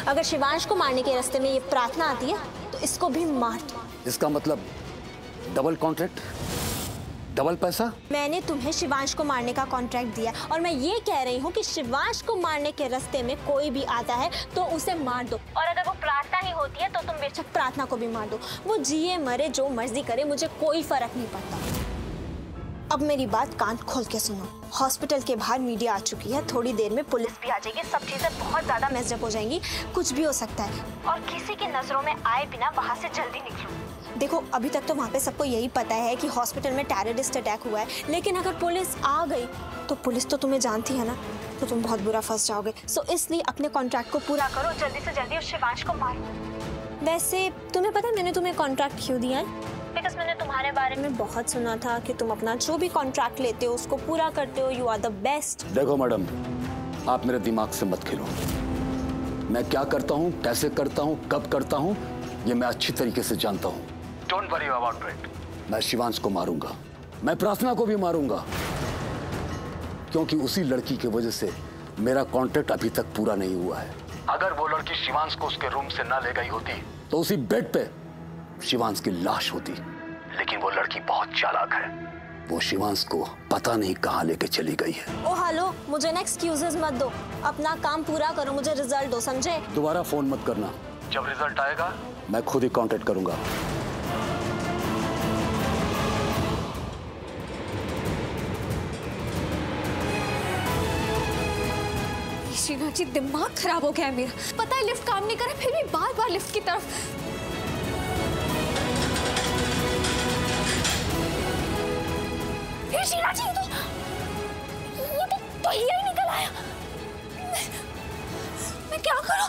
अगर शिवांश को मारने के रास्ते में ये प्रार्थना आती है तो इसको भी मार दो। इसका मतलब डबल कॉन्ट्रैक्ट, डबल पैसा। मैंने तुम्हें शिवांश को मारने का कॉन्ट्रैक्ट दिया और मैं ये कह रही हूँ कि शिवांश को मारने के रास्ते में कोई भी आता है तो उसे मार दो, और अगर वो प्रार्थना ही होती है तो तुम बेशक प्रार्थना को भी मार दो। वो जिए मरे जो मर्जी करे, मुझे कोई फर्क नहीं पड़ता। अब मेरी बात कान खोल के सुनो। हॉस्पिटल के बाहर मीडिया आ चुकी है, थोड़ी देर में पुलिस भी आ जाएगी, सब चीजें बहुत ज्यादा मेस्ड हो जाएंगी, कुछ भी हो सकता है, और किसी की नजरों में आए बिना वहां से जल्दी निकलो। देखो अभी तक तो वहाँ पे सबको यही पता है कि हॉस्पिटल में टेररिस्ट अटैक हुआ है, लेकिन अगर पुलिस आ गई तो पुलिस तो तुम्हें जानती है ना, तो तुम बहुत बुरा फंस जाओगे। सो इसलिए अपने कॉन्ट्रैक्ट को पूरा करो, जल्दी से जल्दी उस शिवांश को मारो। वैसे तुम्हें पता है मैंने तुम्हें कॉन्ट्रैक्ट क्यों दिया है? बिकॉज मैंने तुम्हारे बारे में बहुत सुना था कि तुम अपना जो भी कॉन्ट्रैक्ट लेते हो उसको पूरा करते हो, यू आर द बेस्ट। देखो मैडम, आप मेरे दिमाग से मत खेलो। मैं क्या करता हूँ, कैसे करता हूँ, कब करता हूँ, ये मैं अच्छी तरीके से जानता हूँ। Don't worry about it. मैं शिवांश को मारूंगा, मैं प्रार्थना को भी मारूंगा, क्योंकि उसी लड़की की वजह से मेरा कॉन्ट्रैक्ट अभी तक पूरा नहीं हुआ है। अगर वो लड़की शिवांश को उसके रूम से ना ले गई होती तो उसी बेड पे शिवांश की लाश होती। लेकिन वो लड़की बहुत चालाक है, वो शिवांश को पता नहीं कहाँ लेके चली गई है। ओ हेलो, मुझे ना एक्सक्यूजेस मत दो, अपना काम पूरा करो, मुझे रिजल्ट दो, समझे? दोबारा फोन मत करना, जब रिजल्ट आएगा मैं खुद ही कांटेक्ट करूंगा। शीना जी, दिमाग खराब हो गया है मेरा। पता है लिफ्ट काम नहीं कर रहा, फिर भी बार बार लिफ्ट की तरफ। शीना जी, वो तो पहिया ही निकल आया। मैं क्या करूं?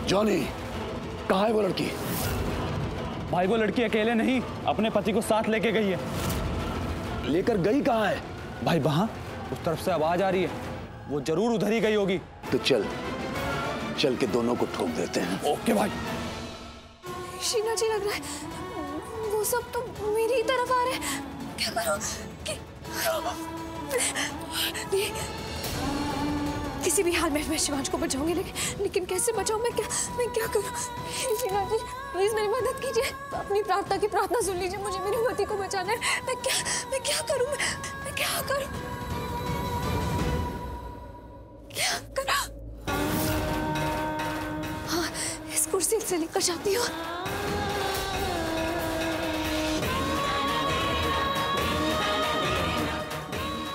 जॉनी, कहाँ है वो लड़की? भाई वो लड़की अकेले नहीं, अपने पति को साथ लेके गई है। लेकर गई कहाँ है? भाई वहां उस तरफ से आवाज आ रही है, वो जरूर उधर ही गई होगी। तो चल के दोनों को ठोक देते हैं। ओके भाई। शीना जी, लग रहा है वो सब तो मेरी ही तरफ आ रहे हैं। क्या करूं? नहीं, किसी भी हाल में मैं शिवांश को बचाऊंगी, लेकिन कैसे बचाऊं? मैं क्या करूं? शीना जी प्लीज मेरी मदद कीजिए, अपनी प्रार्थना की प्रार्थना सुन लीजिए, मुझे मेरी पति को बचाना है। मैं क्या करूं? मैं क्या करूं? हाँ, इस कुर्सी से लेकर जाती हूँ।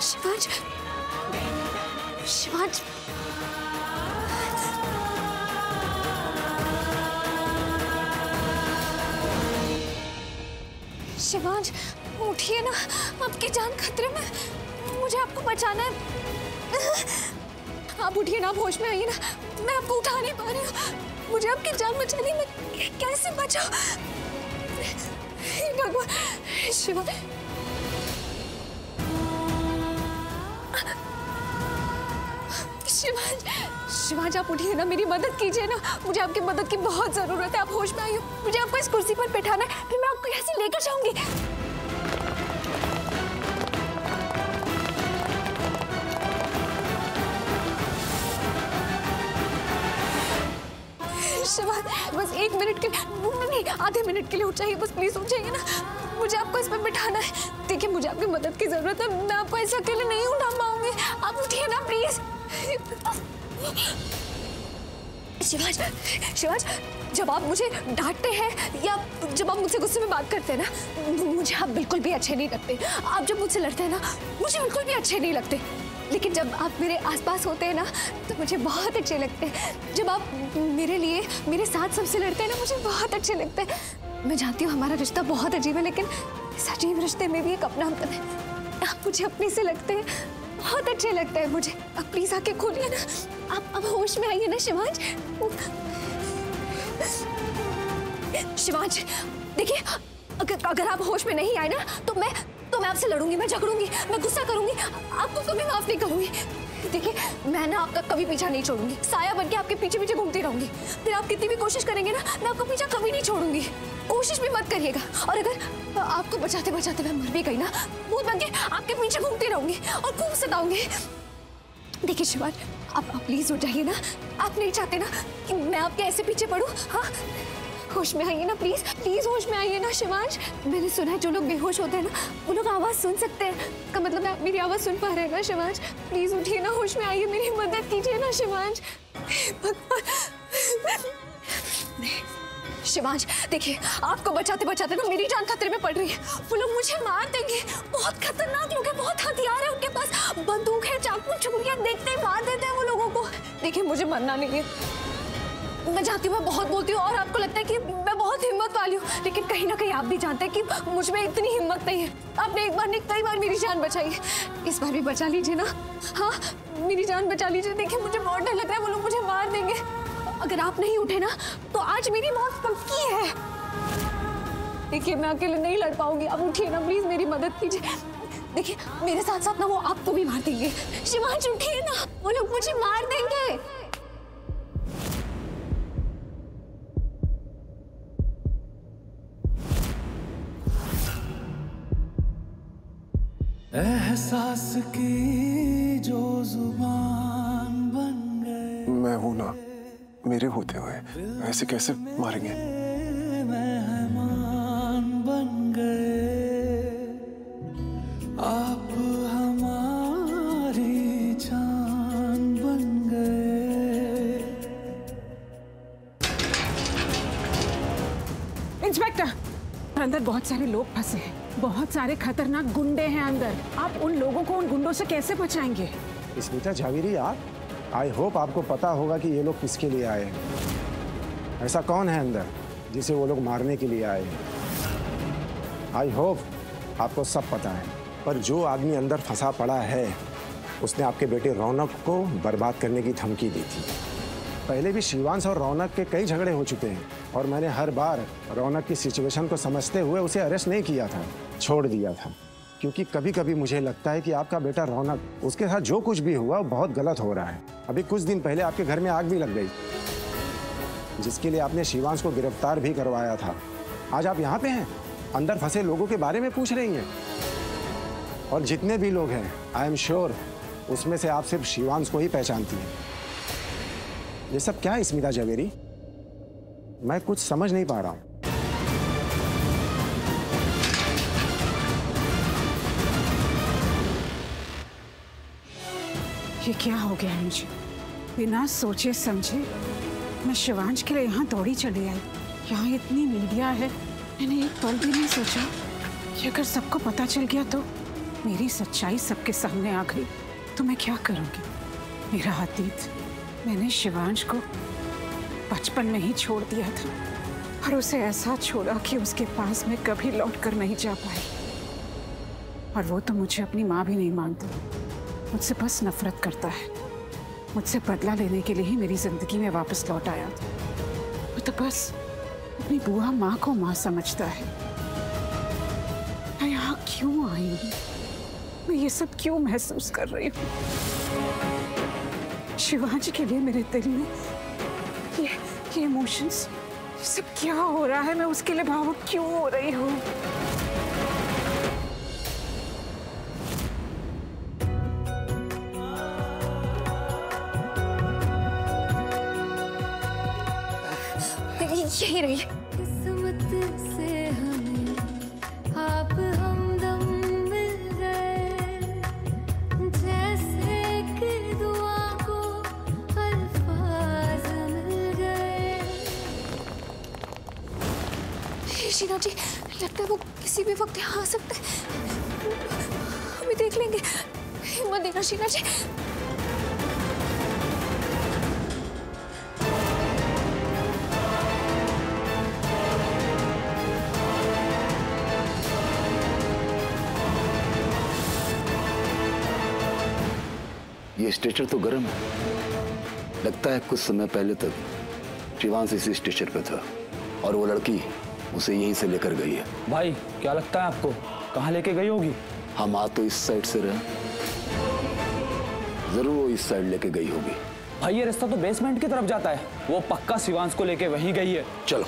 शिवांश, शिवांश, शिवांश उठिए ना, आपकी जान खतरे में, मुझे आपको बचाना है। आप उठिए ना, आप होश में आइए ना, मैं आपको उठा नहीं पा रही हूँ, मुझे आपकी जान बचानी है। मैं कैसे बचाऊं? भगवान, शिवांश, शिवांश आप उठिए ना, मेरी मदद कीजिए ना, मुझे आपकी मदद की बहुत जरूरत है। आप होश में आइए, मुझे आपको इस कुर्सी पर बैठाना है, फिर मैं आपको यहाँ से लेकर जाऊंगी। शिवांश बस 1 मिनट के लिए, नहीं आधे मिनट के लिए उठ जाइए, बस प्लीज उठ जाइए ना, मुझे आपको इस पर बैठाना है। देखिए मुझे आपकी मदद की जरूरत है, मैं आपको ऐसे अकेले नहीं उठा पाऊंगी, आप उठिए ना प्लीज। शिवांश, जब आप मुझे डांटते हैं या जब आप मुझसे गुस्से में बात करते हैं ना, मुझे आप बिल्कुल भी अच्छे नहीं लगते। आप जब मुझसे लड़ते हैं ना, मुझे बिल्कुल भी अच्छे नहीं लगते। लेकिन जब आप मेरे आसपास होते हैं ना, तो मुझे बहुत अच्छे लगते हैं। जब आप मेरे लिए मेरे साथ सबसे लड़ते हैं ना, मुझे बहुत अच्छे लगते हैं। मैं जानती हूँ हमारा रिश्ता बहुत अजीब है, लेकिन इस अजीब रिश्ते में भी एक अपनापन है। आप मुझे अपने से लगते हैं, बहुत अच्छे लगते हैं मुझे। अब प्लीज आके खोलिए ना, आप अब होश में आइए ना शिवांश। शिवांश देखिए, अगर आप होश में नहीं आए ना, तो मैं आपसे लड़ूंगी, मैं झगड़ूंगी, मैं गुस्सा करूंगी, आपको कभी माफ नहीं करूंगी। देखिए मैं ना आपका कभी पीछा नहीं छोड़ूंगी, साया बनके आपके पीछे पीछे घूमती रहूंगी। फिर आप कितनी भी कोशिश करेंगे ना, मैं आपका पीछा कभी नहीं छोड़ूंगी, कोशिश भी मत करिएगा। और अगर आपको बचाते बचाते मैं मर भी गई ना, भूत बनके आपके पीछे घूमती रहूंगी और खूब सताऊंगी। देखिए शिवांश, आप प्लीज उठ जाइए ना। आप नहीं चाहते ना कि मैं आपके ऐसे पीछे पड़ूं? हाँ, होश में आइए ना प्लीज, प्लीज होश में आइए ना शिवांश। मैंने सुना है जो लोग बेहोश होते हैं ना वो लोग आवाज सुन सकते हैं। का मतलब आप मेरी आवाज सुन पा रहे हैं ना शिवांश? प्लीज उठिए ना, होश में आइए, मेरी मदद कीजिए ना शिवांश। शिवांश देखिए, आपको बचाते बचाते ना मेरी जान खतरे में पड़ रही है। वो लोग मुझे मार देंगे। बहुत खतरनाक लोग हैं, बहुत हथियार है उनके पास, बंदूक है, चाकू छुरियां, देखते ही मार देते हैं वो लोगों को। देखिए मुझे मरना नहीं है, मैं चाहती हूँ, मैं बहुत बोलती हूँ और आपको लगता है कि मैं बहुत हिम्मत वाली हूँ, लेकिन कहीं ना कहीं आप भी जानते हैं कि मुझ में इतनी हिम्मत नहीं है। आपने एक बार नहीं कई बार मेरी जान बचाई है, इस बार भी बचा लीजिए ना। हाँ, मेरी जान बचा लीजिए। देखिए मुझे बहुत डर लग रहा है, वो लोग मुझे मार देंगे। अगर आप नहीं उठे ना तो आज मेरी मौत पक्की है। देखिए मैं अकेले नहीं लड़ पाऊंगी, आप उठिए ना प्लीज, मेरी मदद कीजिए। देखिए मेरे साथ साथ ना वो आपको भी मार देंगे। शिवांश उठिए ना, वो लोग मुझे मार देंगे। एहसास की जो जुबान बन गए। मैं हूं ना, मेरे होते हुए ऐसे कैसे मारेंगे? मेहमान बन गए आप, हमारी जान बन गए। इंस्पेक्टर, अंदर बहुत सारे लोग फंसे हैं, बहुत सारे खतरनाक गुंडे हैं अंदर। आप उन लोगों को उन गुंडों से कैसे बचाएंगे? स्मिता जावेरी, आप आई होप आपको पता होगा कि ये लोग किसके लिए आए हैं। ऐसा कौन है अंदर जिसे वो लोग मारने के लिए आए हैं? आई होप आपको सब पता है, पर जो आदमी अंदर फंसा पड़ा है उसने आपके बेटे रौनक को बर्बाद करने की धमकी दी थी। पहले भी शिवांश और रौनक के कई झगड़े हो चुके हैं और मैंने हर बार रौनक की सिचुएशन को समझते हुए उसे अरेस्ट नहीं किया था, छोड़ दिया था, क्योंकि कभी कभी मुझे लगता है कि आपका बेटा रौनक, उसके साथ जो कुछ भी हुआ वो बहुत गलत हो रहा है। अभी कुछ दिन पहले आपके घर में आग भी लग गई, जिसके लिए आपने शिवांश को गिरफ्तार भी करवाया था। आज आप यहाँ पे हैं, अंदर फंसे लोगों के बारे में पूछ रही हैं। और जितने भी लोग हैं, आई एम श्योर उसमें से आप सिर्फ शिवांश को ही पहचानती हैं। ये सब क्या है स्मिता जावेरी? मैं कुछ समझ नहीं पा रहा हूं। ये क्या हो गया मुझे? बिना सोचे समझे मैं शिवांश के लिए यहाँ दौड़ी चली आई। यहाँ इतनी मीडिया है, मैंने एक पल भी नहीं सोचा कि अगर सबको पता चल गया तो मेरी सच्चाई सबके सामने आ गई तो मैं क्या करूँगी? मेरा अतीत, मैंने शिवांश को बचपन में ही छोड़ दिया था और उसे ऐसा छोड़ा कि उसके पास मैं कभी लौट कर नहीं जा पाई। और वो तो मुझे अपनी माँ भी नहीं मानता, मुझसे बस नफरत करता है। मुझसे बदला लेने के लिए ही मेरी जिंदगी में वापस लौट आया था। वो तो बस अपनी बुआ माँ को माँ समझता है। मैं यहाँ क्यों आई हूँ? मैं ये सब क्यों महसूस कर रही हूँ? शिवांश के लिए मेरे दिल में ये इमोशंस, ये सब क्या हो रहा है? मैं उसके लिए भावुक क्यों हो रही हूँ? यही रही। किस्मत से हमें आप हमदम मिल गए, जैसे कि दुआ को अल्फाज मिल गए। शीना जी, लगता है वो किसी भी वक्त यहाँ आ सकते हैं। हमें देख लेंगे, हिम्मत देना शीना जी। ये स्ट्रेचर तो गर्म है, लगता है कुछ समय पहले तक शिवांश इसी स्ट्रेचर पे था और वो लड़की उसे यहीं से लेकर गई है। भाई क्या लगता है आपको, कहाँ लेके गई होगी? हम आ तो इस साइड से रहे, जरूर वो इस साइड लेके गई होगी। भाई ये रास्ता तो बेसमेंट की तरफ जाता है, वो पक्का शिवांश को लेके वहीं गई है। चलो।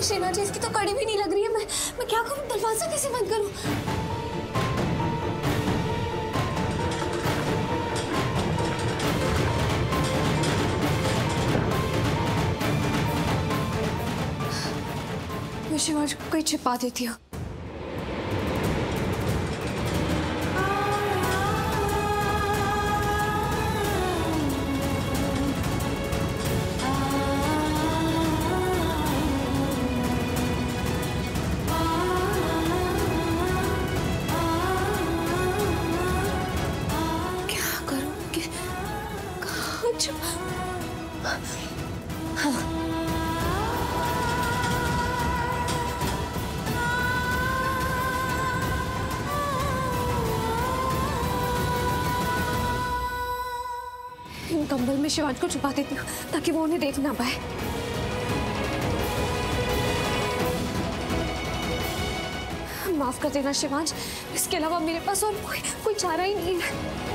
शेना जी, इसकी तो कड़ी भी नहीं लग रही है। मैं क्या करूं? दरवाजा कैसे बंद करूं? मैं शिवांश को कहीं छिपा देती हूँ। कंबल में शिवांश को छुपा देती हूँ ताकि वो उन्हें देख ना पाए। माफ कर देना शिवांश, इसके अलावा मेरे पास और कोई चारा ही नहीं है।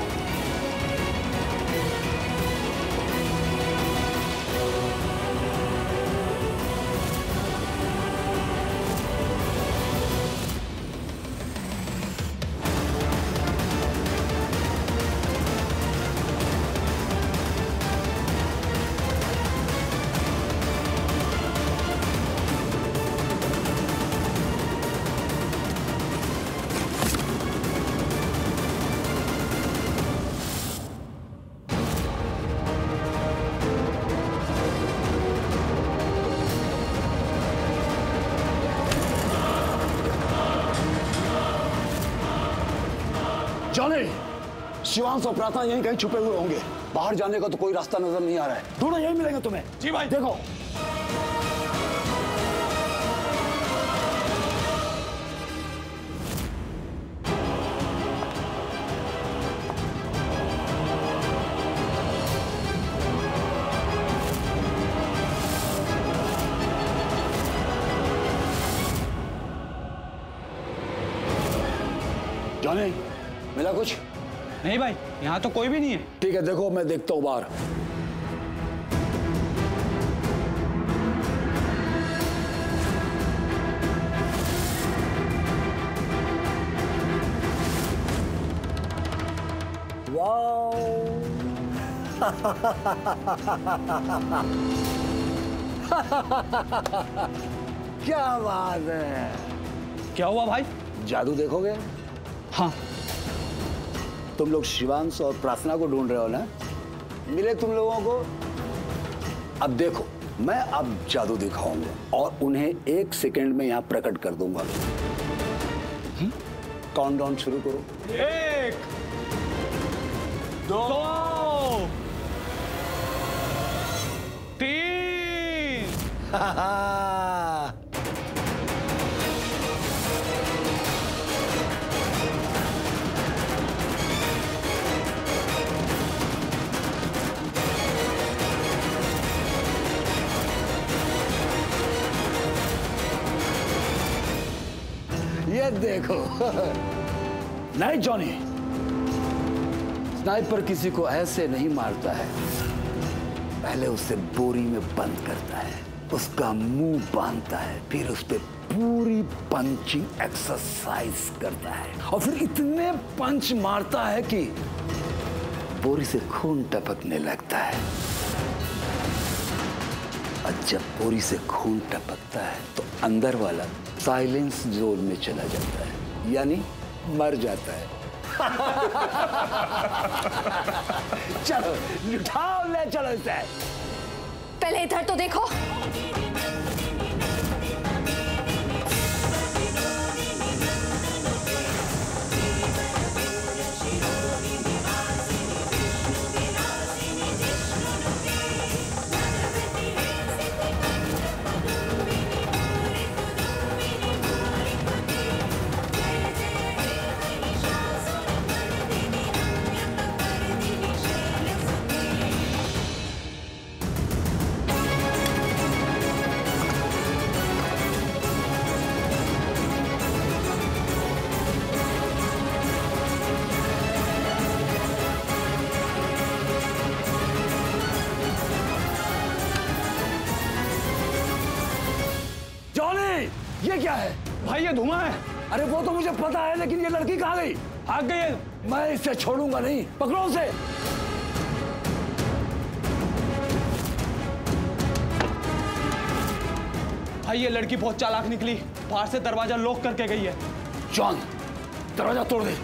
जॉनी, शिवांश और प्रार्थना यहीं कहीं छुपे हुए होंगे। बाहर जाने का तो कोई रास्ता नजर नहीं आ रहा है। दोनों यहीं मिलेंगे तुम्हें। जी भाई। देखो जॉनी, मिला कुछ? नहीं भाई, यहाँ तो कोई भी नहीं है। ठीक है, देखो मैं देखता हूँ बाहर। क्या बात है। क्या हुआ भाई? जादू देखोगे? हाँ। तुम लोग शिवांश और प्रार्थना को ढूंढ रहे हो ना? मिले तुम लोगों को? अब देखो, मैं अब जादू दिखाऊंगा और उन्हें 1 सेकंड में यहां प्रकट कर दूंगा। काउंटडाउन शुरू करो। 1 2 3। ये देखो। नहीं जॉनी, स्नाइपर किसी को ऐसे नहीं मारता है। पहले उसे बोरी में बंद करता है, उसका मुंह बांधता है, फिर उस पर पूरी पंचिंग एक्सरसाइज करता है और फिर इतने पंच मारता है कि बोरी से खून टपकने लगता है। और जब बोरी से खून टपकता है तो अंदर वाला साइलेंस जोन में चला जाता है, यानी मर जाता है। चलो उठाओ, ले चलो इसे। पहले इधर तो देखो। ये क्या है? भाई ये धुआं है। अरे वो तो मुझे पता है, लेकिन ये लड़की कहाँ गई? भाग गई है। मैं इसे छोड़ूंगा नहीं, पकड़ो उसे। भाई ये लड़की बहुत चालाक निकली, बाहर से दरवाजा लॉक करके गई है। जॉन, दरवाजा तोड़ दे।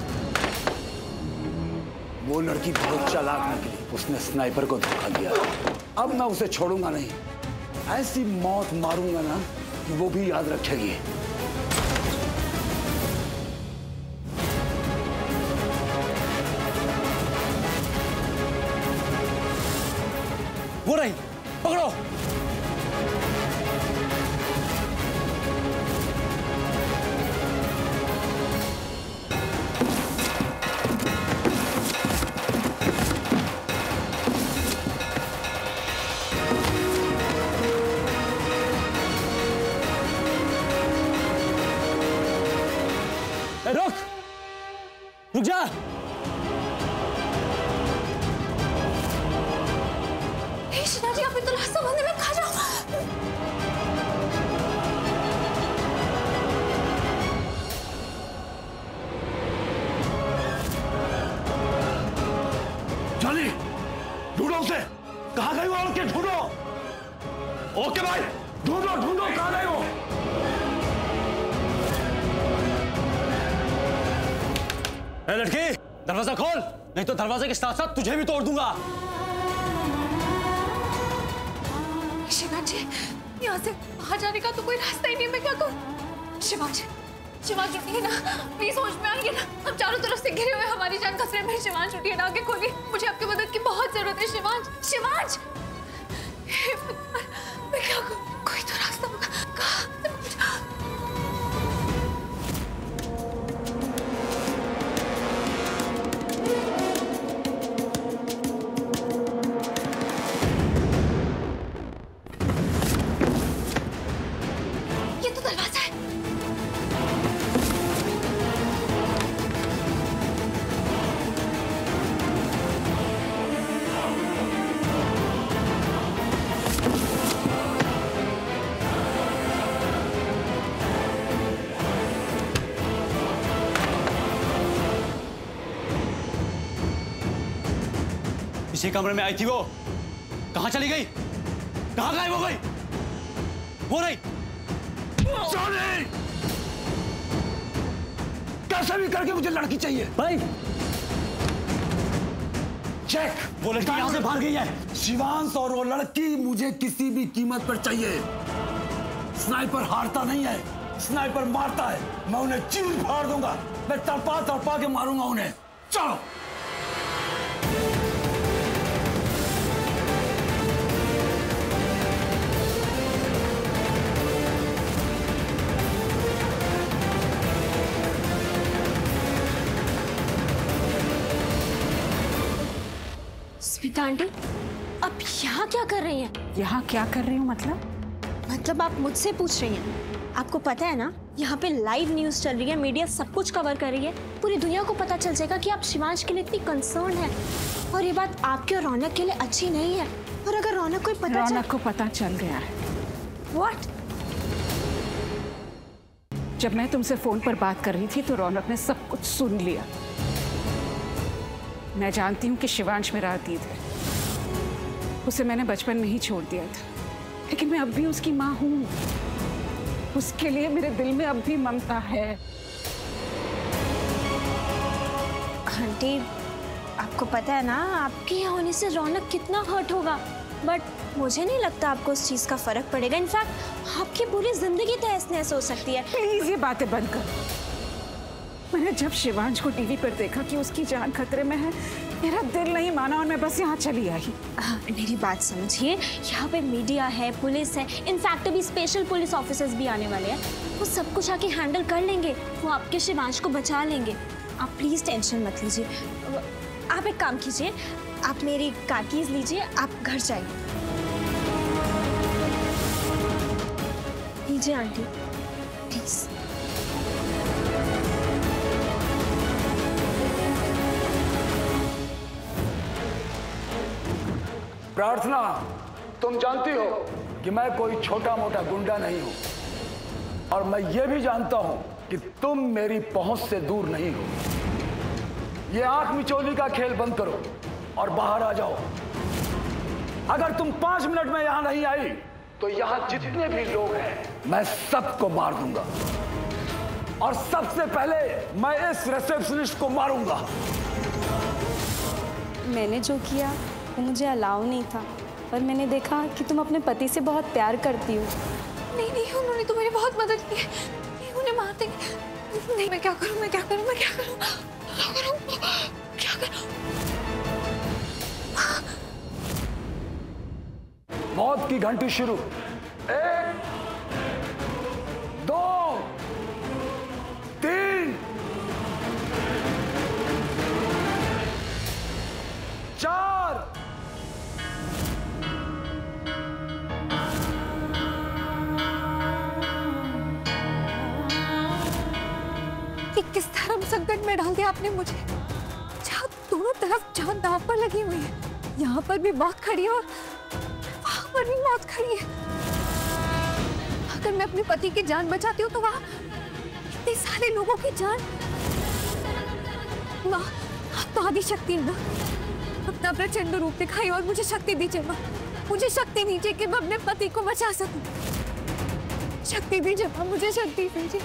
वो लड़की बहुत चालाक निकली, उसने स्नाइपर को धोखा दिया। अब मैं उसे छोड़ूंगा नहीं, ऐसी मौत मारूंगा ना कि वो भी याद रखेगी। वो रही, पकड़ो। रुक, रुक जा। शिना जी, आप तो रास्ता बंद में खा जाओ। जॉनी, ढूंढो उसे। कहाँ गई वो औरत? ढूंढो। ओके भाई, ढूंढो ढूंढो, कहाँ गई वो? ए लड़की, दरवाजा खोल, नहीं तो दरवाजे के साथ साथ तुझे भी तोड़ दूंगा। शिवांश जी, यहाँ से बाहर जाने का तो कोई रास्ता ही नहीं, मैं क्या करूँ? शिवांश, शिवांश उठिए ना, प्लीज होश में आइए ना। हम चारों तरफ से घिरे हुए, हमारी जान खतरे में। शिवांश उठिए ना, आगे खोलिए, मुझे आपकी मदद की बहुत जरूरत है। शिवांश, शिवांश, मैं क्या करूँ? कोई तो रास्ता होगा। ये तो दरवाजा है। इसी कमरे में आई थी वो, कहाँ चली गई? कहाँ गायब हो गई? वो रही। जॉनी, कैसे भी करके मुझे लड़की चाहिए भाई। चेक। वो लड़की यहाँ से भाग गई है। शिवांश और वो लड़की मुझे किसी भी कीमत पर चाहिए। स्नाइपर हारता नहीं है, स्नाइपर मारता है। मैं उन्हें चीर फाड़ दूंगा, मैं तड़पा तड़पा के मारूंगा उन्हें। चलो। स्मिता आंटी, आप यहाँ क्या कर रही हैं? यहाँ क्या कर रही हूँ मतलब? मतलब आप मुझसे पूछ रही हैं? आपको पता है ना, यहाँ पे लाइव न्यूज़ चल रही है, मीडिया सब कुछ कवर कर रही है। पूरी दुनिया को पता चल जाएगा कि आप शिवांश के लिए इतनी कंसर्न है। और ये बात आपके और रौनक के लिए अच्छी नहीं है। और अगर रौनक को रौनक को पता चल गया है। व्हाट? जब मैं तुमसे फोन पर बात कर रही थी तो रौनक ने सब कुछ सुन लिया। मैं जानती हूँ कि शिवांश मेरा अतीत है, उसे मैंने बचपन में ही छोड़ दिया था, लेकिन मैं अब भी उसकी माँ हूँ। उसके लिए मेरे दिल में अब भी ममता है। आंटी, आपको पता है ना, आपके यहाँ होने से रौनक कितना हर्ट होगा, बट मुझे नहीं लगता आपको उस चीज़ का फर्क पड़ेगा। इनफैक्ट आपकी पूरी जिंदगी तहस नहस हो सकती है। प्लीज ये बातें बंद कर। मैंने जब शिवांश को टीवी पर देखा कि उसकी जान खतरे में है, मेरा दिल नहीं माना और मैं बस यहाँ चली आई। मेरी बात समझिए, यहाँ पे मीडिया है, पुलिस है, इनफैक्ट अभी स्पेशल पुलिस ऑफिसर्स भी आने वाले हैं। वो सब कुछ आके हैंडल कर लेंगे, वो आपके शिवांश को बचा लेंगे। आप प्लीज़ टेंशन मत लीजिए। आप एक काम कीजिए, आप मेरी कार कीज लीजिए, आप घर जाइए। लीजिए आंटी, प्लीज़। प्रार्थना, तुम जानती हो कि मैं कोई छोटा मोटा गुंडा नहीं हूं। और मैं ये भी जानता हूं कि तुम मेरी पहुंच से दूर नहीं हो। ये आंख मिचौली का खेल बंद करो और बाहर आ जाओ। अगर तुम 5 मिनट में यहां नहीं आई तो यहां जितने भी लोग हैं मैं सबको मार दूंगा, और सबसे पहले मैं इस रिसेप्शनिस्ट को मारूंगा। मैंने जो किया वो मुझे अलाउ नहीं था, पर मैंने देखा कि तुम अपने पति से बहुत प्यार करती हो। नहीं नहीं, उन्होंने तो मेरी बहुत मदद की है। नहीं, उन्हें मार देंगे। नहीं, मैं क्या करूं, मैं क्या करूं, मैं क्या करूं, क्या करूं, क्या करूं? मौत की घंटी शुरू। 1 2 3 4। कि किस तरह संकट में डाल दिया आपने मुझे। जहाँ दोनों तरफ जान दांव पर लगी हुई है, यहाँ पर भी मौत खड़ी है और वहां पर भी मौत खड़ी है। अगर मैं अपने पति की जान बचाती हूँ तो वहां इतने सारे लोगों की जान। माँ, आप तो आदि शक्ति है ना, अपना प्रचंड रूप दिखाई और मुझे शक्ति दीजिए माँ। मुझे शक्ति दीजिए कि मैं अपने पति को बचा सकूं। शक्ति दीजिए माँ, मुझे शक्ति दीजिए।